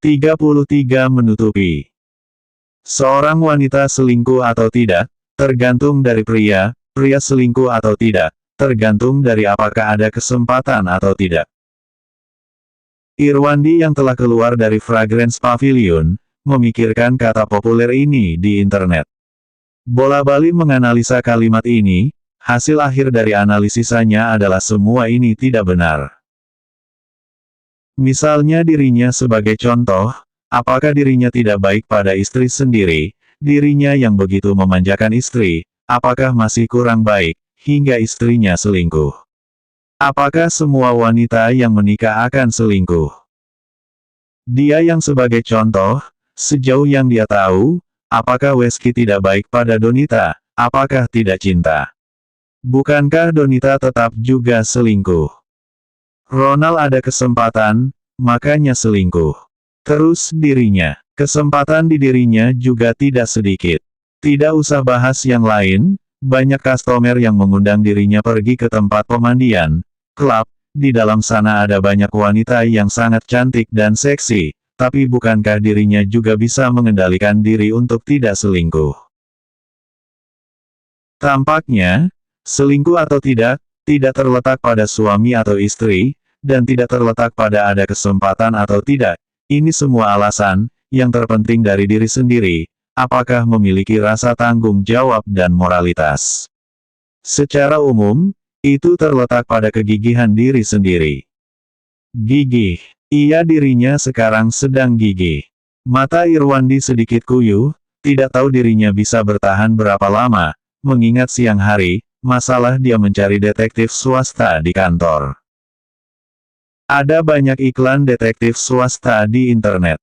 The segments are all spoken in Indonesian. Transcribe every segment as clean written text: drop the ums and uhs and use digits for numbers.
33 menutupi. Seorang wanita selingkuh atau tidak, tergantung dari pria, pria selingkuh atau tidak, tergantung dari apakah ada kesempatan atau tidak. Irwandi yang telah keluar dari Fragrance Pavilion, memikirkan kata populer ini di internet. Bola-balik menganalisa kalimat ini, hasil akhir dari analisisanya adalah semua ini tidak benar. Misalnya dirinya sebagai contoh, apakah dirinya tidak baik pada istri sendiri, dirinya yang begitu memanjakan istri, apakah masih kurang baik, hingga istrinya selingkuh? Apakah semua wanita yang menikah akan selingkuh? Dia yang sebagai contoh, sejauh yang dia tahu, apakah Wesky tidak baik pada Donita, apakah tidak cinta? Bukankah Donita tetap juga selingkuh? Ronald ada kesempatan, makanya selingkuh. Terus dirinya, kesempatan di dirinya juga tidak sedikit. Tidak usah bahas yang lain, banyak customer yang mengundang dirinya pergi ke tempat pemandian, klub, di dalam sana ada banyak wanita yang sangat cantik dan seksi, tapi bukankah dirinya juga bisa mengendalikan diri untuk tidak selingkuh? Tampaknya, selingkuh atau tidak terletak pada suami atau istri, dan tidak terletak pada ada kesempatan atau tidak. Ini semua alasan, yang terpenting dari diri sendiri, apakah memiliki rasa tanggung jawab dan moralitas. Secara umum, itu terletak pada kegigihan diri sendiri. Gigih. Iya, dirinya sekarang sedang gigih. Mata Irwandi sedikit kuyuh, tidak tahu dirinya bisa bertahan berapa lama, mengingat siang hari, masalah dia mencari detektif swasta di kantor. Ada banyak iklan detektif swasta di internet.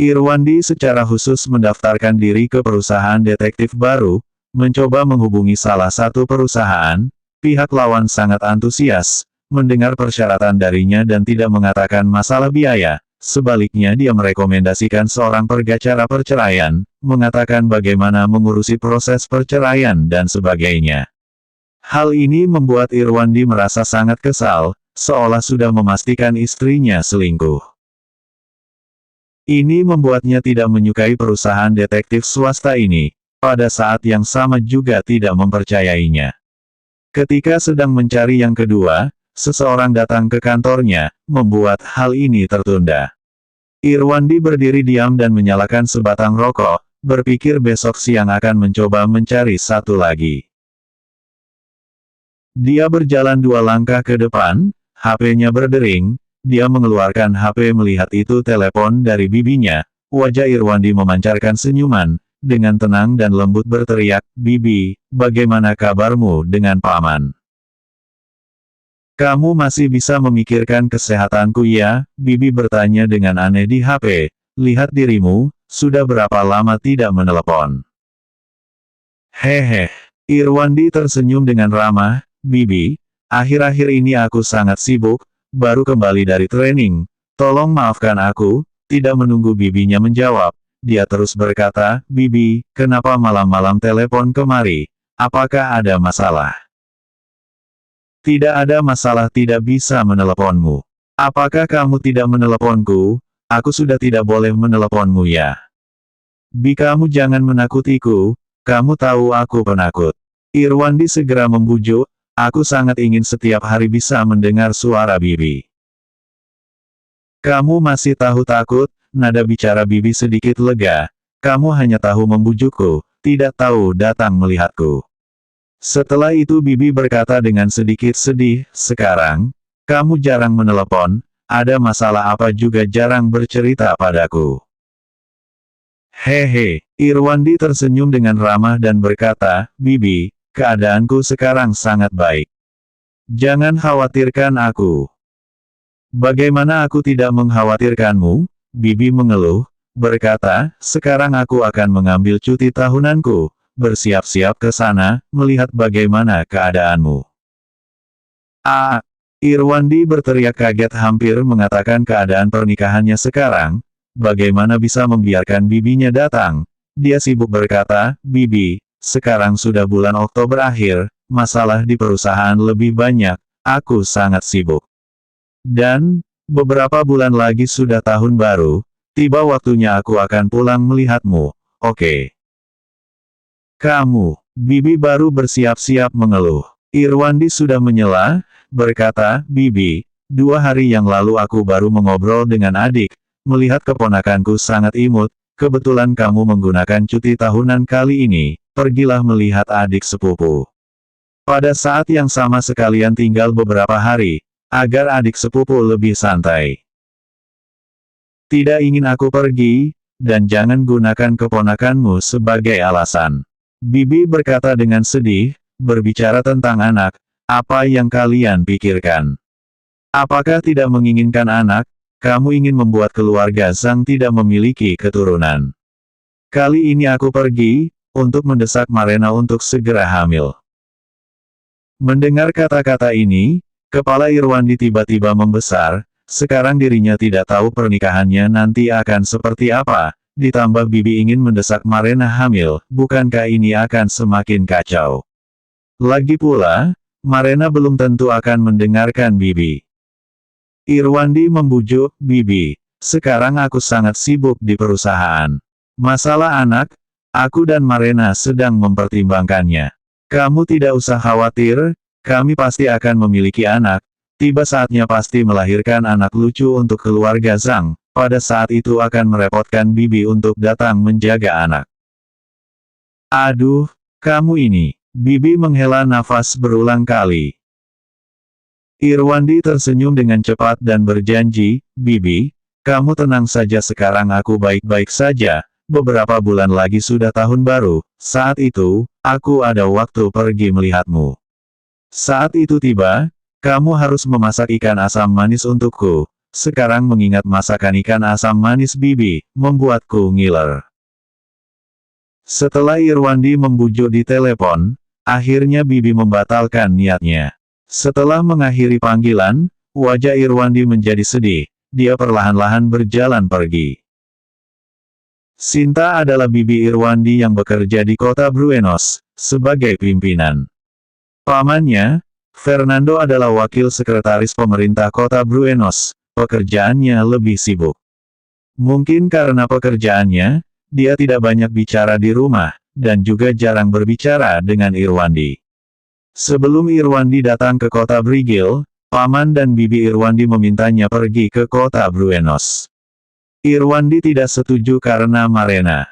Irwandi secara khusus mendaftarkan diri ke perusahaan detektif baru, mencoba menghubungi salah satu perusahaan, pihak lawan sangat antusias, mendengar persyaratan darinya dan tidak mengatakan masalah biaya, sebaliknya dia merekomendasikan seorang pengacara perceraian, mengatakan bagaimana mengurusi proses perceraian dan sebagainya. Hal ini membuat Irwandi merasa sangat kesal, seolah sudah memastikan istrinya selingkuh. Ini membuatnya tidak menyukai perusahaan detektif swasta ini, pada saat yang sama juga tidak mempercayainya. Ketika sedang mencari yang kedua, seseorang datang ke kantornya, membuat hal ini tertunda. Irwandi berdiri diam dan menyalakan sebatang rokok, berpikir besok siang akan mencoba mencari satu lagi. Dia berjalan 2 langkah ke depan, HP-nya berdering, dia mengeluarkan HP melihat itu telepon dari bibinya, wajah Irwandi memancarkan senyuman, dengan tenang dan lembut berteriak, "Bibi, bagaimana kabarmu dengan Paman? Kamu masih bisa memikirkan kesehatanku ya?" Bibi bertanya dengan aneh di HP, "Lihat dirimu, sudah berapa lama tidak menelepon?" "Hehe." Irwandi tersenyum dengan ramah, "Bibi, akhir-akhir ini aku sangat sibuk, baru kembali dari training, tolong maafkan aku." Tidak menunggu bibinya menjawab, dia terus berkata, "Bibi, kenapa malam-malam telepon kemari? Apakah ada masalah?" "Tidak ada masalah, tidak bisa meneleponmu. Apakah kamu tidak meneleponku? Aku sudah tidak boleh meneleponmu ya. Bi, kamu jangan menakutiku, kamu tahu aku penakut." Irwandi segera membujuk, "Aku sangat ingin setiap hari bisa mendengar suara Bibi." "Kamu masih tahu takut?" Nada bicara Bibi sedikit lega, "Kamu hanya tahu membujukku, tidak tahu datang melihatku." Setelah itu Bibi berkata dengan sedikit sedih, "Sekarang, kamu jarang menelepon, ada masalah apa juga jarang bercerita padaku." "Hehe." Irwandi tersenyum dengan ramah dan berkata, "Bibi, keadaanku sekarang sangat baik. Jangan khawatirkan aku." "Bagaimana aku tidak mengkhawatirkanmu?" Bibi mengeluh, berkata, "Sekarang aku akan mengambil cuti tahunanku, bersiap-siap ke sana, melihat bagaimana keadaanmu." "Ah!" Irwandi berteriak kaget hampir mengatakan keadaan pernikahannya sekarang, bagaimana bisa membiarkan bibinya datang. Dia sibuk berkata, "Bibi, sekarang sudah bulan Oktober akhir, masalah di perusahaan lebih banyak, aku sangat sibuk. Dan, beberapa bulan lagi sudah tahun baru, Tiba waktunya aku akan pulang melihatmu, oke? Kamu, Bibi baru bersiap-siap mengeluh. Irwandi sudah menyela, berkata, Bibi, 2 hari yang lalu aku baru mengobrol dengan adik, melihat keponakanku sangat imut, kebetulan kamu menggunakan cuti tahunan kali ini, pergilah melihat adik sepupu. Pada saat yang sama sekalian tinggal beberapa hari, agar adik sepupu lebih santai. Tidak ingin aku pergi, dan jangan gunakan keponakanmu sebagai alasan. Bibi berkata dengan sedih, berbicara tentang anak, apa yang kalian pikirkan? Apakah tidak menginginkan anak? Kamu ingin membuat keluarga Zhang tidak memiliki keturunan. Kali ini aku pergi, untuk mendesak Marena untuk segera hamil. Mendengar kata-kata ini, kepala Irwandi tiba-tiba membesar. Sekarang dirinya tidak tahu pernikahannya nanti akan seperti apa, ditambah Bibi ingin mendesak Marena hamil, bukankah ini akan semakin kacau? Lagi pula, Marena belum tentu akan mendengarkan Bibi. Irwandi membujuk, Bibi, sekarang aku sangat sibuk di perusahaan. Masalah anak, aku dan Marena sedang mempertimbangkannya. Kamu tidak usah khawatir, kami pasti akan memiliki anak. Tiba saatnya pasti melahirkan anak lucu untuk keluarga Zhang, pada saat itu akan merepotkan Bibi untuk datang menjaga anak. Aduh, kamu ini. Bibi menghela nafas berulang kali. Irwandi tersenyum dengan cepat dan berjanji, Bibi, kamu tenang saja sekarang aku baik-baik saja, beberapa bulan lagi sudah tahun baru, saat itu, aku ada waktu pergi melihatmu. Saat itu tiba, kamu harus memasak ikan asam manis untukku. Sekarang mengingat masakan ikan asam manis Bibi, membuatku ngiler. Setelah Irwandi membujuk di telepon, akhirnya Bibi membatalkan niatnya. Setelah mengakhiri panggilan, wajah Irwandi menjadi sedih. Dia perlahan-lahan berjalan pergi. Sinta adalah Bibi Irwandi yang bekerja di kota Buenos, sebagai pimpinan. Pamannya, Fernando adalah wakil sekretaris pemerintah kota Buenos, pekerjaannya lebih sibuk. Mungkin karena pekerjaannya, dia tidak banyak bicara di rumah, dan juga jarang berbicara dengan Irwandi. Sebelum Irwandi datang ke kota Brigil, Paman dan Bibi Irwandi memintanya pergi ke kota Buenos. Irwandi tidak setuju karena Marena.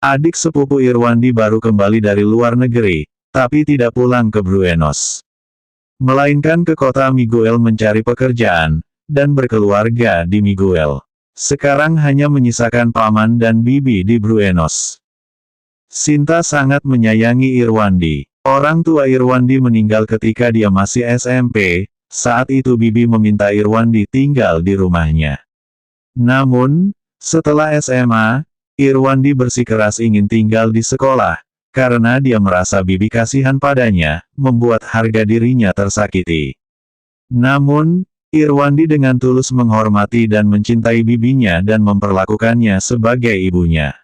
Adik sepupu Irwandi baru kembali dari luar negeri, tapi tidak pulang ke Buenos. Melainkan ke kota Miguel mencari pekerjaan, dan berkeluarga di Miguel. Sekarang hanya menyisakan Paman dan Bibi di Buenos. Sinta sangat menyayangi Irwandi. Orang tua Irwandi meninggal ketika dia masih SMP, saat itu Bibi meminta Irwandi tinggal di rumahnya. Namun, setelah SMA, Irwandi bersikeras ingin tinggal di sekolah, karena dia merasa Bibi kasihan padanya, membuat harga dirinya tersakiti. Namun, Irwandi dengan tulus menghormati dan mencintai bibinya dan memperlakukannya sebagai ibunya.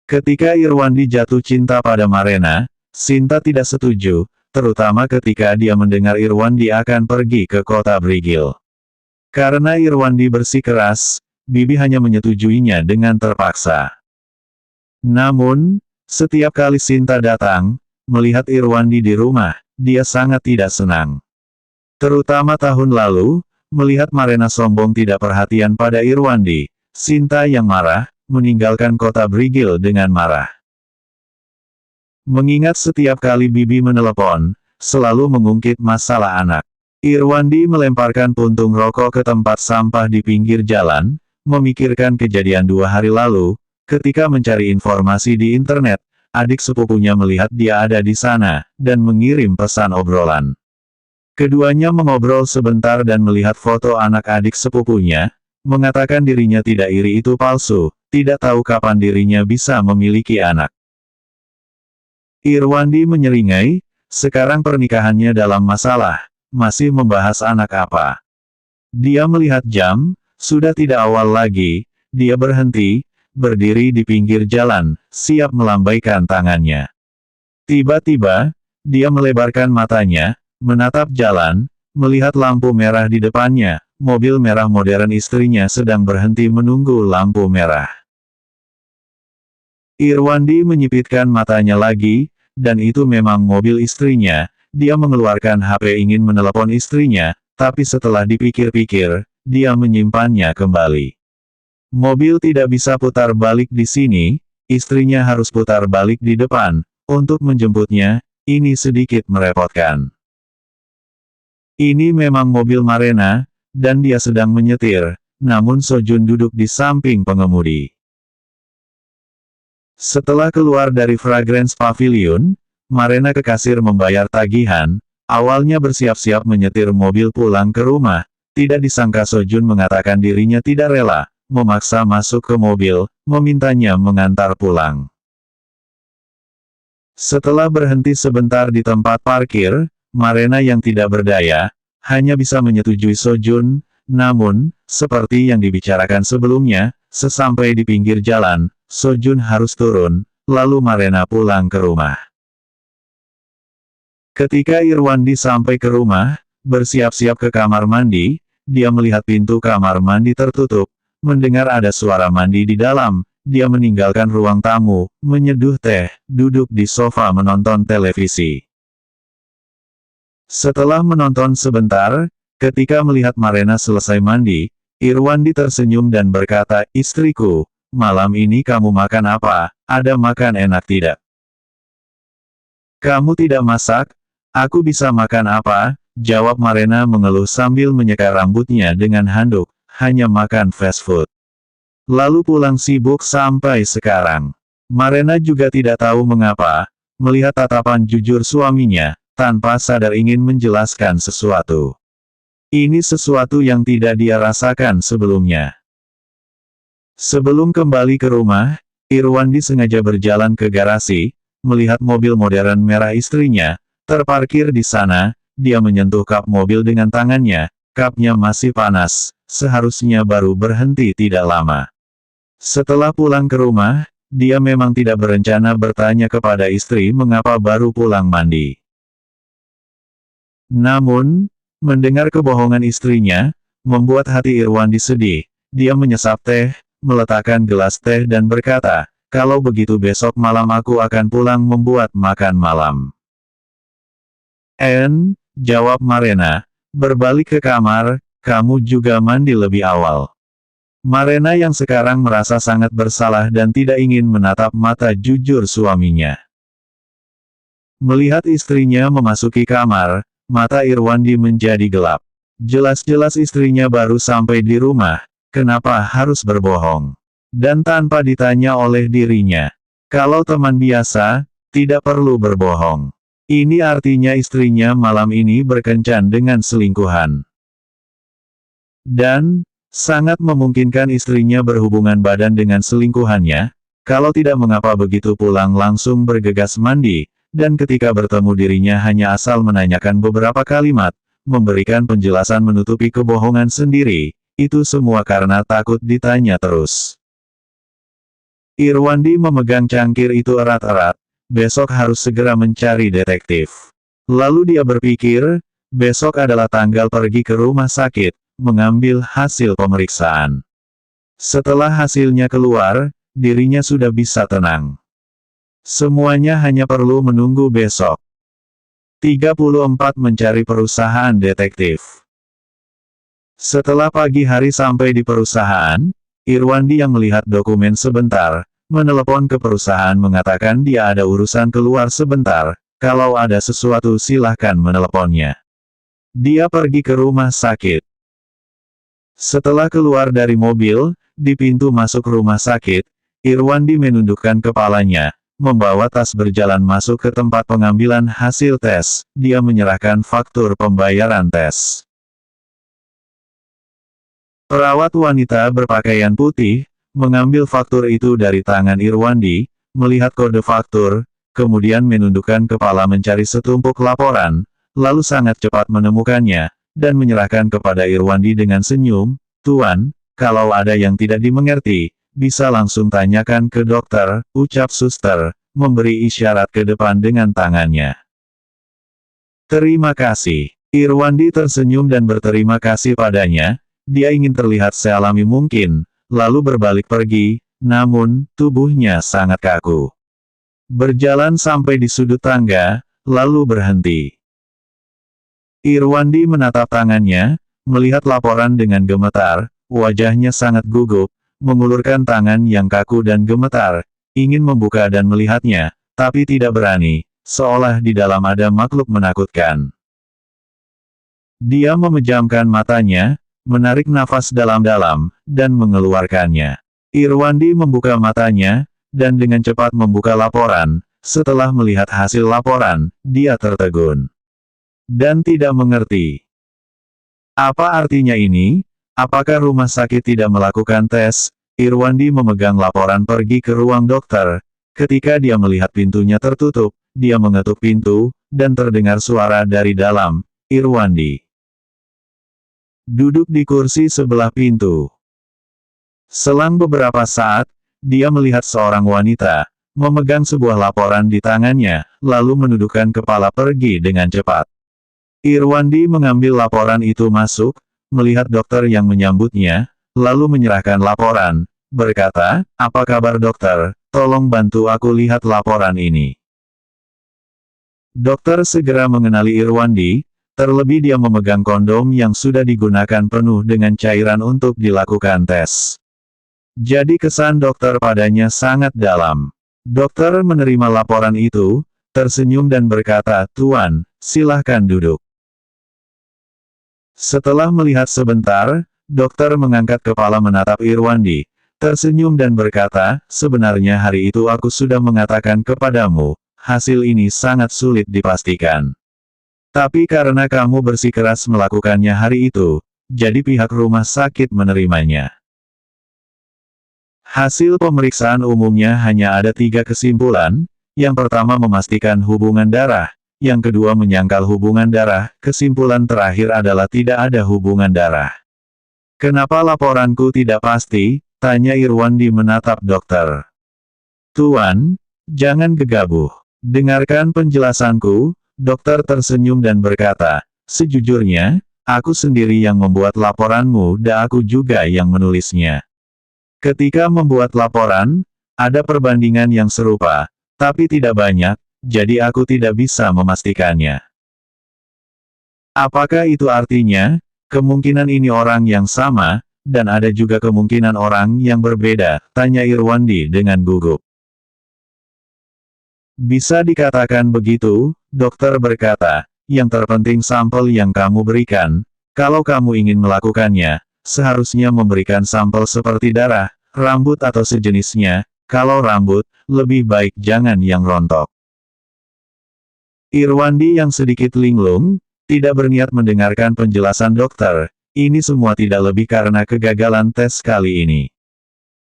Ketika Irwandi jatuh cinta pada Marena, Sinta tidak setuju, terutama ketika dia mendengar Irwandi akan pergi ke kota Brigil. Karena Irwandi bersikeras, Bibi hanya menyetujuinya dengan terpaksa. Namun, setiap kali Sinta datang, melihat Irwandi di rumah, dia sangat tidak senang. Terutama tahun lalu, melihat Marena sombong tidak perhatian pada Irwandi, Sinta yang marah, meninggalkan kota Brigil dengan marah. Mengingat setiap kali Bibi menelepon, selalu mengungkit masalah anak. Irwandi melemparkan puntung rokok ke tempat sampah di pinggir jalan, memikirkan kejadian 2 hari lalu. Ketika mencari informasi di internet, adik sepupunya melihat dia ada di sana, dan mengirim pesan obrolan. Keduanya mengobrol sebentar dan melihat foto anak adik sepupunya, mengatakan dirinya tidak iri itu palsu, tidak tahu kapan dirinya bisa memiliki anak. Irwandi menyeringai, sekarang pernikahannya dalam masalah, masih membahas anak apa. Dia melihat jam, sudah tidak awal lagi, dia berhenti, berdiri di pinggir jalan, siap melambaikan tangannya. Tiba-tiba, dia melebarkan matanya, menatap jalan, melihat lampu merah di depannya, mobil merah modern istrinya sedang berhenti menunggu lampu merah. Irwandi menyipitkan matanya lagi, dan itu memang mobil istrinya. Dia mengeluarkan HP ingin menelepon istrinya, tapi setelah dipikir-pikir, dia menyimpannya kembali. Mobil tidak bisa putar balik di sini, istrinya harus putar balik di depan, untuk menjemputnya, ini sedikit merepotkan. Ini memang mobil Marena, dan dia sedang menyetir, namun Sojun duduk di samping pengemudi. Setelah keluar dari Fragrance Pavilion, Marena ke kasir membayar tagihan, awalnya bersiap-siap menyetir mobil pulang ke rumah, tidak disangka Sojun mengatakan dirinya tidak rela, memaksa masuk ke mobil, memintanya mengantar pulang. Setelah berhenti sebentar di tempat parkir, Marena yang tidak berdaya, hanya bisa menyetujui Sojun, namun, seperti yang dibicarakan sebelumnya, sesampai di pinggir jalan, Sojun harus turun, lalu Marena pulang ke rumah. Ketika Irwandi sampai ke rumah, bersiap-siap ke kamar mandi, dia melihat pintu kamar mandi tertutup, mendengar ada suara mandi di dalam, dia meninggalkan ruang tamu, menyeduh teh, duduk di sofa menonton televisi. Setelah menonton sebentar, ketika melihat Marena selesai mandi, Irwandi tersenyum dan berkata, "Istriku, malam ini kamu makan apa? Ada makan enak tidak? Kamu tidak masak? Aku bisa makan apa?" Jawab Marena mengeluh sambil menyeka rambutnya dengan handuk, "Hanya makan fast food. Lalu pulang sibuk sampai sekarang." Marena juga tidak tahu mengapa, melihat tatapan jujur suaminya, tanpa sadar ingin menjelaskan sesuatu. Ini sesuatu yang tidak dia rasakan sebelumnya. Sebelum kembali ke rumah, Irwandi sengaja berjalan ke garasi, melihat mobil modern merah istrinya, terparkir di sana, dia menyentuh kap mobil dengan tangannya, kapnya masih panas, seharusnya baru berhenti tidak lama. Setelah pulang ke rumah, dia memang tidak berencana bertanya kepada istri mengapa baru pulang mandi. Namun, mendengar kebohongan istrinya, membuat hati Irwandi sedih. Dia menyesap teh, meletakkan gelas teh dan berkata, "Kalau begitu besok malam aku akan pulang membuat makan malam." Jawab Marena, berbalik ke kamar, "Kamu juga mandi lebih awal." Marena yang sekarang merasa sangat bersalah dan tidak ingin menatap mata jujur suaminya. Melihat istrinya memasuki kamar, mata Irwandi menjadi gelap. Jelas-jelas istrinya baru sampai di rumah, kenapa harus berbohong? Dan tanpa ditanya oleh dirinya. Kalau teman biasa, tidak perlu berbohong. Ini artinya istrinya malam ini berkencan dengan selingkuhan. Dan, sangat memungkinkan istrinya berhubungan badan dengan selingkuhannya, kalau tidak mengapa begitu pulang langsung bergegas mandi, dan ketika bertemu dirinya hanya asal menanyakan beberapa kalimat, memberikan penjelasan menutupi kebohongan sendiri, itu semua karena takut ditanya terus. Irwandi memegang cangkir itu erat-erat, besok harus segera mencari detektif. Lalu dia berpikir, besok adalah tanggal pergi ke rumah sakit, mengambil hasil pemeriksaan. Setelah hasilnya keluar, dirinya sudah bisa tenang. Semuanya hanya perlu menunggu besok. 34 Mencari perusahaan detektif. Setelah pagi hari sampai di perusahaan, Irwandi yang melihat dokumen sebentar, menelepon ke perusahaan mengatakan dia ada urusan keluar sebentar, kalau ada sesuatu silahkan meneleponnya. Dia pergi ke rumah sakit. Setelah keluar dari mobil, di pintu masuk rumah sakit, Irwandi menundukkan kepalanya, membawa tas berjalan masuk ke tempat pengambilan hasil tes, dia menyerahkan faktur pembayaran tes. Perawat wanita berpakaian putih, mengambil faktur itu dari tangan Irwandi, melihat kode faktur, kemudian menundukkan kepala mencari setumpuk laporan, lalu sangat cepat menemukannya, dan menyerahkan kepada Irwandi dengan senyum, "Tuan, kalau ada yang tidak dimengerti, bisa langsung tanyakan ke dokter," ucap suster, memberi isyarat ke depan dengan tangannya. "Terima kasih." Irwandi tersenyum dan berterima kasih padanya, dia ingin terlihat sealami mungkin, lalu berbalik pergi, namun, tubuhnya sangat kaku. Berjalan sampai di sudut tangga, lalu berhenti. Irwandi menatap tangannya, melihat laporan dengan gemetar, wajahnya sangat gugup, mengulurkan tangan yang kaku dan gemetar, ingin membuka dan melihatnya, tapi tidak berani, seolah di dalam ada makhluk menakutkan. Dia memejamkan matanya, menarik nafas dalam-dalam, dan mengeluarkannya. Irwandi membuka matanya, dan dengan cepat membuka laporan. Setelah melihat hasil laporan, dia tertegun. Dan tidak mengerti. Apa artinya ini? Apakah rumah sakit tidak melakukan tes? Irwandi memegang laporan pergi ke ruang dokter. Ketika dia melihat pintunya tertutup, dia mengetuk pintu, dan terdengar suara dari dalam. Irwandi duduk di kursi sebelah pintu. Selang beberapa saat, dia melihat seorang wanita, memegang sebuah laporan di tangannya, lalu menundukkan kepala pergi dengan cepat. Irwandi mengambil laporan itu masuk, melihat dokter yang menyambutnya, lalu menyerahkan laporan, berkata, "Apa kabar dokter, tolong bantu aku lihat laporan ini." Dokter segera mengenali Irwandi, terlebih dia memegang kondom yang sudah digunakan penuh dengan cairan untuk dilakukan tes. Jadi kesan dokter padanya sangat dalam. Dokter menerima laporan itu, tersenyum dan berkata, "Tuan, silahkan duduk." Setelah melihat sebentar, dokter mengangkat kepala menatap Irwandi, tersenyum dan berkata, "Sebenarnya hari itu aku sudah mengatakan kepadamu, hasil ini sangat sulit dipastikan. Tapi karena kamu bersikeras melakukannya hari itu, jadi pihak rumah sakit menerimanya." Hasil pemeriksaan umumnya hanya ada 3 kesimpulan. Yang pertama memastikan hubungan darah, yang kedua menyangkal hubungan darah, kesimpulan terakhir adalah tidak ada hubungan darah. "Kenapa laporanku tidak pasti?" tanya Irwandi menatap dokter. "Tuan, jangan gegabah. Dengarkan penjelasanku." Dokter tersenyum dan berkata, "Sejujurnya, aku sendiri yang membuat laporanmu dan aku juga yang menulisnya. Ketika membuat laporan, ada perbandingan yang serupa, tapi tidak banyak, jadi aku tidak bisa memastikannya." "Apakah itu artinya, kemungkinan ini orang yang sama, dan ada juga kemungkinan orang yang berbeda?" tanya Irwandi dengan gugup. "Bisa dikatakan begitu," dokter berkata, "yang terpenting sampel yang kamu berikan. Kalau kamu ingin melakukannya, seharusnya memberikan sampel seperti darah, rambut atau sejenisnya. Kalau rambut, lebih baik jangan yang rontok." Irwandi yang sedikit linglung, tidak berniat mendengarkan penjelasan dokter. Ini semua tidak lebih karena kegagalan tes kali ini.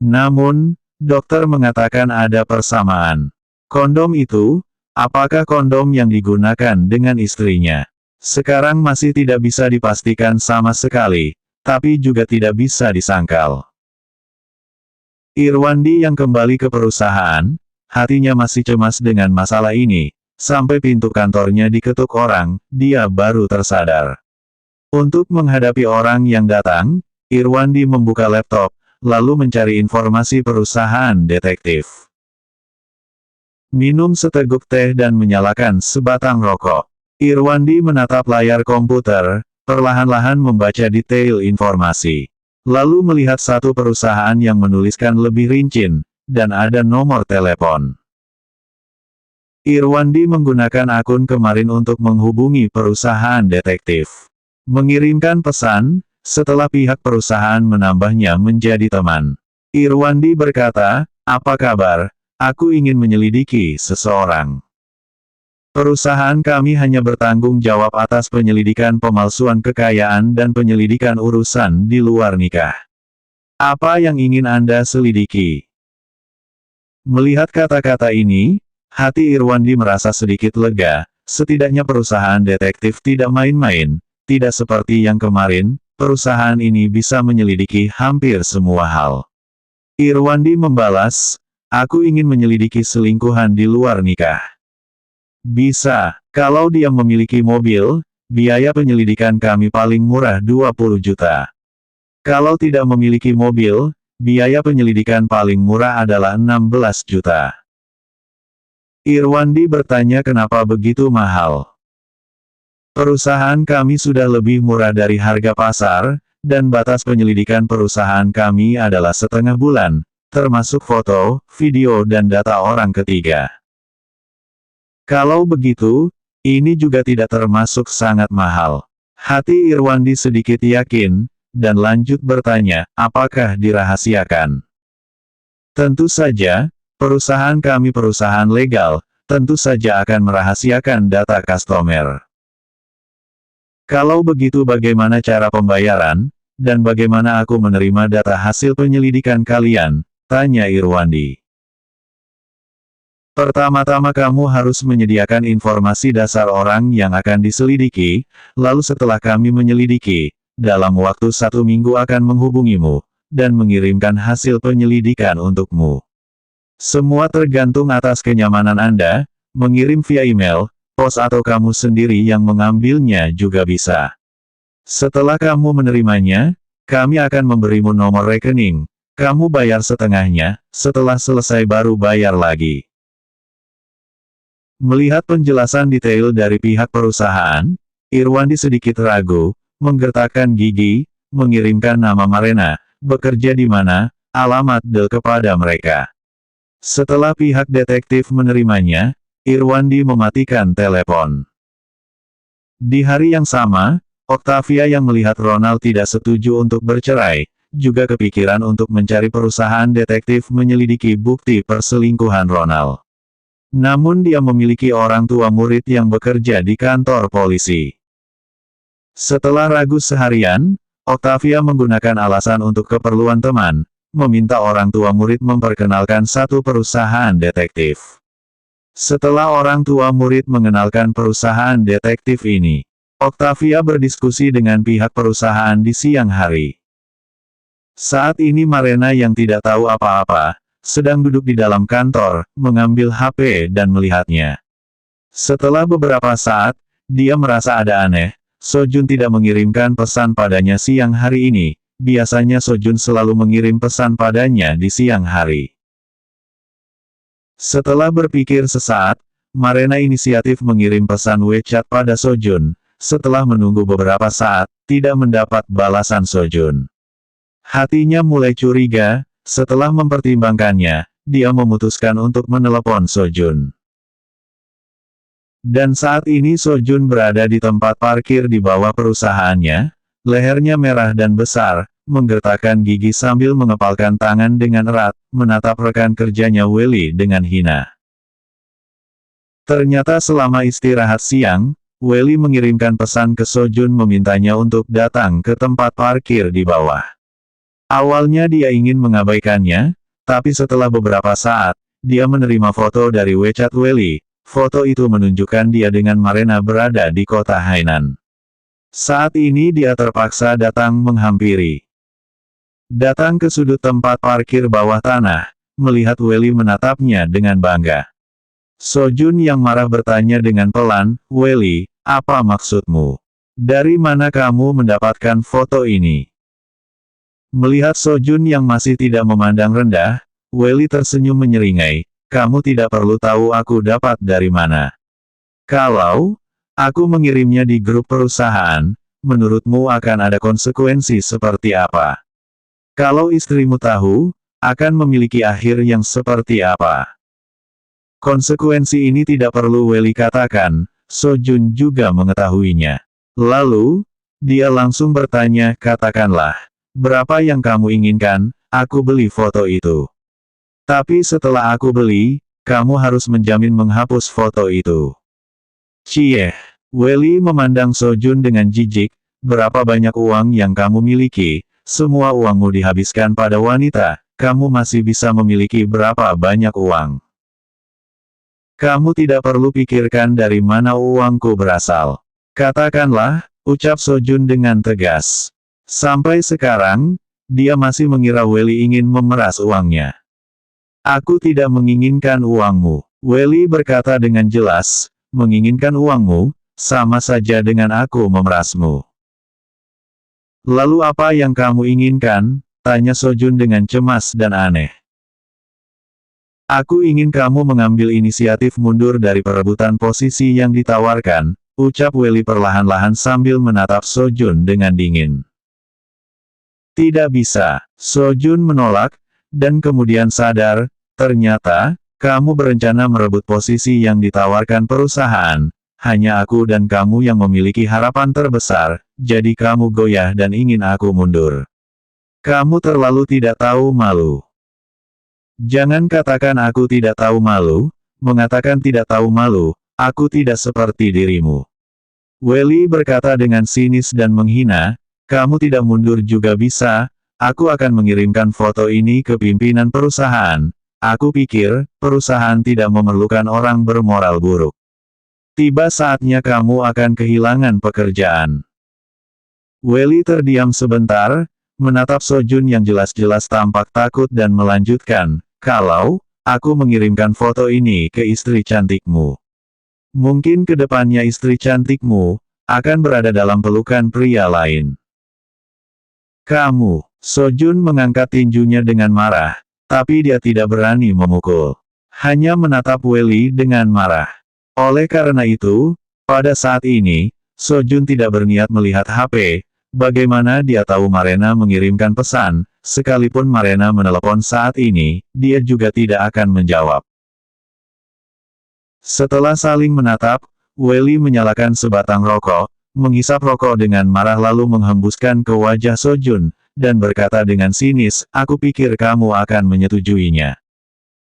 Namun, dokter mengatakan ada persamaan. Kondom itu, apakah kondom yang digunakan dengan istrinya? Sekarang masih tidak bisa dipastikan sama sekali, tapi juga tidak bisa disangkal. Irwandi yang kembali ke perusahaan, hatinya masih cemas dengan masalah ini. Sampai pintu kantornya diketuk orang, dia baru tersadar. Untuk menghadapi orang yang datang, Irwandi membuka laptop, lalu mencari informasi perusahaan detektif. Minum seteguk teh dan menyalakan sebatang rokok. Irwandi menatap layar komputer, perlahan-lahan membaca detail informasi. Lalu melihat satu perusahaan yang menuliskan lebih rinci, dan ada nomor telepon. Irwandi menggunakan akun kemarin untuk menghubungi perusahaan detektif. Mengirimkan pesan, setelah pihak perusahaan menambahnya menjadi teman. Irwandi berkata, "Apa kabar? Aku ingin menyelidiki seseorang. Perusahaan kami hanya bertanggung jawab atas penyelidikan pemalsuan kekayaan dan penyelidikan urusan di luar nikah. Apa yang ingin Anda selidiki?" Melihat kata-kata ini, hati Irwandi merasa sedikit lega. Setidaknya perusahaan detektif tidak main-main, tidak seperti yang kemarin, perusahaan ini bisa menyelidiki hampir semua hal. Irwandi membalas, "Aku ingin menyelidiki selingkuhan di luar nikah." "Bisa, kalau dia memiliki mobil, biaya penyelidikan kami paling murah 20 juta. Kalau tidak memiliki mobil, biaya penyelidikan paling murah adalah 16 juta. Irwandi bertanya kenapa begitu mahal. Perusahaan kami sudah lebih murah dari harga pasar, dan batas penyelidikan perusahaan kami adalah setengah bulan, termasuk foto, video dan data orang ketiga. Kalau begitu, ini juga tidak termasuk sangat mahal. Hati Irwandi sedikit yakin, dan lanjut bertanya, apakah dirahasiakan? Tentu saja, perusahaan kami perusahaan legal, tentu saja akan merahasiakan data customer. Kalau begitu bagaimana cara pembayaran, dan bagaimana aku menerima data hasil penyelidikan kalian? Tanya Irwandi. Pertama-tama kamu harus menyediakan informasi dasar orang yang akan diselidiki, lalu setelah kami menyelidiki, dalam waktu 1 minggu akan menghubungimu, dan mengirimkan hasil penyelidikan untukmu. Semua tergantung atas kenyamanan Anda, mengirim via email, pos atau kamu sendiri yang mengambilnya juga bisa. Setelah kamu menerimanya, kami akan memberimu nomor rekening, kamu bayar setengahnya, setelah selesai baru bayar lagi. Melihat penjelasan detail dari pihak perusahaan, Irwandi sedikit ragu, menggertakkan gigi, mengirimkan nama Marena, bekerja di mana, alamat del kepada mereka. Setelah pihak detektif menerimanya, Irwandi mematikan telepon. Di hari yang sama, Octavia yang melihat Ronald tidak setuju untuk bercerai, juga kepikiran untuk mencari perusahaan detektif menyelidiki bukti perselingkuhan Ronald. Namun dia memiliki orang tua murid yang bekerja di kantor polisi. Setelah ragu seharian, Octavia menggunakan alasan untuk keperluan teman, meminta orang tua murid memperkenalkan satu perusahaan detektif. Setelah orang tua murid mengenalkan perusahaan detektif ini, Octavia berdiskusi dengan pihak perusahaan di siang hari. Saat ini Marena yang tidak tahu apa-apa, sedang duduk di dalam kantor, mengambil HP dan melihatnya. Setelah beberapa saat, dia merasa ada aneh, Sojun tidak mengirimkan pesan padanya siang hari ini, biasanya Sojun selalu mengirim pesan padanya di siang hari. Setelah berpikir sesaat, Marena inisiatif mengirim pesan WeChat pada Sojun, setelah menunggu beberapa saat, tidak mendapat balasan Sojun. Hatinya mulai curiga. Setelah mempertimbangkannya, dia memutuskan untuk menelepon Sojun. Dan saat ini Sojun berada di tempat parkir di bawah perusahaannya, lehernya merah dan besar, menggertakkan gigi sambil mengepalkan tangan dengan erat, menatap rekan kerjanya Welly dengan hina. Ternyata selama istirahat siang, Welly mengirimkan pesan ke Sojun memintanya untuk datang ke tempat parkir di bawah. Awalnya dia ingin mengabaikannya, tapi setelah beberapa saat, dia menerima foto dari WeChat Welly. Foto itu menunjukkan dia dengan Marena berada di kota Hainan. Saat ini dia terpaksa datang menghampiri. Datang ke sudut tempat parkir bawah tanah, melihat Welly menatapnya dengan bangga. Sojun yang marah bertanya dengan pelan, "Welly, apa maksudmu? Dari mana kamu mendapatkan foto ini?" Melihat Sojun yang masih tidak memandang rendah, Welly tersenyum menyeringai, "Kamu tidak perlu tahu aku dapat dari mana. Kalau aku mengirimnya di grup perusahaan, menurutmu akan ada konsekuensi seperti apa? Kalau istrimu tahu, akan memiliki akhir yang seperti apa?" Konsekuensi ini tidak perlu Welly katakan, Sojun juga mengetahuinya. Lalu, dia langsung bertanya, "Katakanlah. Berapa yang kamu inginkan, aku beli foto itu. Tapi setelah aku beli, kamu harus menjamin menghapus foto itu." "Cie." Welly memandang Sojun dengan jijik, "Berapa banyak uang yang kamu miliki? Semua uangmu dihabiskan pada wanita, kamu masih bisa memiliki berapa banyak uang? Kamu tidak perlu pikirkan dari mana uangku berasal. Katakanlah," ucap Sojun dengan tegas. Sampai sekarang, dia masih mengira Welly ingin memeras uangnya. "Aku tidak menginginkan uangmu," Welly berkata dengan jelas, "menginginkan uangmu, sama saja dengan aku memerasmu." Lalu apa yang kamu inginkan? Tanya Sojun dengan cemas dan aneh. Aku ingin kamu mengambil inisiatif mundur dari perebutan posisi yang ditawarkan, ucap Welly perlahan-lahan sambil menatap Sojun dengan dingin. Tidak bisa, Sojun menolak, dan kemudian sadar, ternyata, kamu berencana merebut posisi yang ditawarkan perusahaan, hanya aku dan kamu yang memiliki harapan terbesar, jadi kamu goyah dan ingin aku mundur. Kamu terlalu tidak tahu malu. Jangan katakan aku tidak tahu malu, mengatakan tidak tahu malu, aku tidak seperti dirimu. Welly berkata dengan sinis dan menghina, kamu tidak mundur juga bisa, aku akan mengirimkan foto ini ke pimpinan perusahaan, aku pikir, perusahaan tidak memerlukan orang bermoral buruk. Tiba saatnya kamu akan kehilangan pekerjaan. Welly terdiam sebentar, menatap Sojun yang jelas-jelas tampak takut dan melanjutkan, kalau aku mengirimkan foto ini ke istri cantikmu. Mungkin ke depannya istri cantikmu akan berada dalam pelukan pria lain. Kamu, Sojun mengangkat tinjunya dengan marah, tapi dia tidak berani memukul. Hanya menatap Welly dengan marah. Oleh karena itu, pada saat ini, Sojun tidak berniat melihat HP. Bagaimana dia tahu Marena mengirimkan pesan, sekalipun Marena menelepon saat ini, dia juga tidak akan menjawab. Setelah saling menatap, Welly menyalakan sebatang rokok, menghisap rokok dengan marah lalu menghembuskan ke wajah Sojun, dan berkata dengan sinis, aku pikir kamu akan menyetujuinya.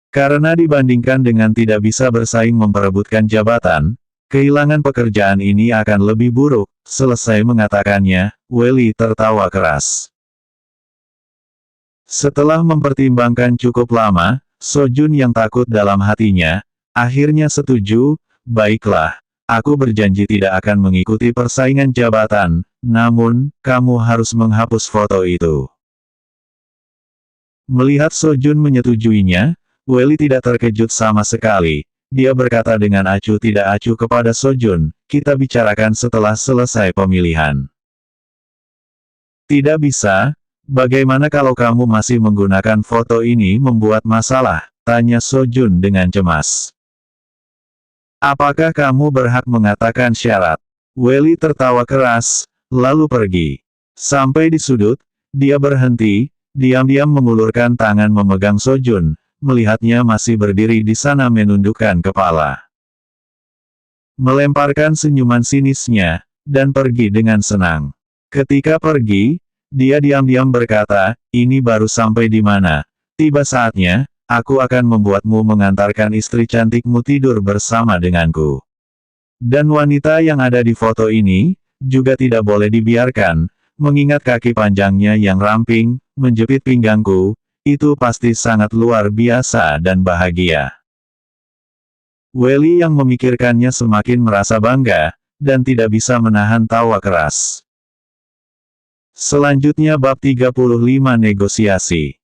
Karena dibandingkan dengan tidak bisa bersaing memperebutkan jabatan, kehilangan pekerjaan ini akan lebih buruk. Selesai mengatakannya, Welly tertawa keras. Setelah mempertimbangkan cukup lama, Sojun yang takut dalam hatinya, akhirnya setuju, baiklah, aku berjanji tidak akan mengikuti persaingan jabatan, namun, kamu harus menghapus foto itu. Melihat Sojun menyetujuinya, Welly tidak terkejut sama sekali. Dia berkata dengan acuh tidak acuh kepada Sojun, kita bicarakan setelah selesai pemilihan. Tidak bisa, bagaimana kalau kamu masih menggunakan foto ini membuat masalah, tanya Sojun dengan cemas. Apakah kamu berhak mengatakan syarat? Welly tertawa keras, lalu pergi. Sampai di sudut, dia berhenti, diam-diam mengulurkan tangan memegang Sojun. Melihatnya masih berdiri di sana menundukkan kepala. Melemparkan senyuman sinisnya, dan pergi dengan senang. Ketika pergi, dia diam-diam berkata, ini baru sampai di mana. Tiba saatnya, aku akan membuatmu mengantarkan istri cantikmu tidur bersama denganku. Dan wanita yang ada di foto ini, juga tidak boleh dibiarkan, mengingat kaki panjangnya yang ramping, menjepit pinggangku, itu pasti sangat luar biasa dan bahagia. Welly yang memikirkannya semakin merasa bangga, dan tidak bisa menahan tawa keras. Selanjutnya bab 35 negosiasi.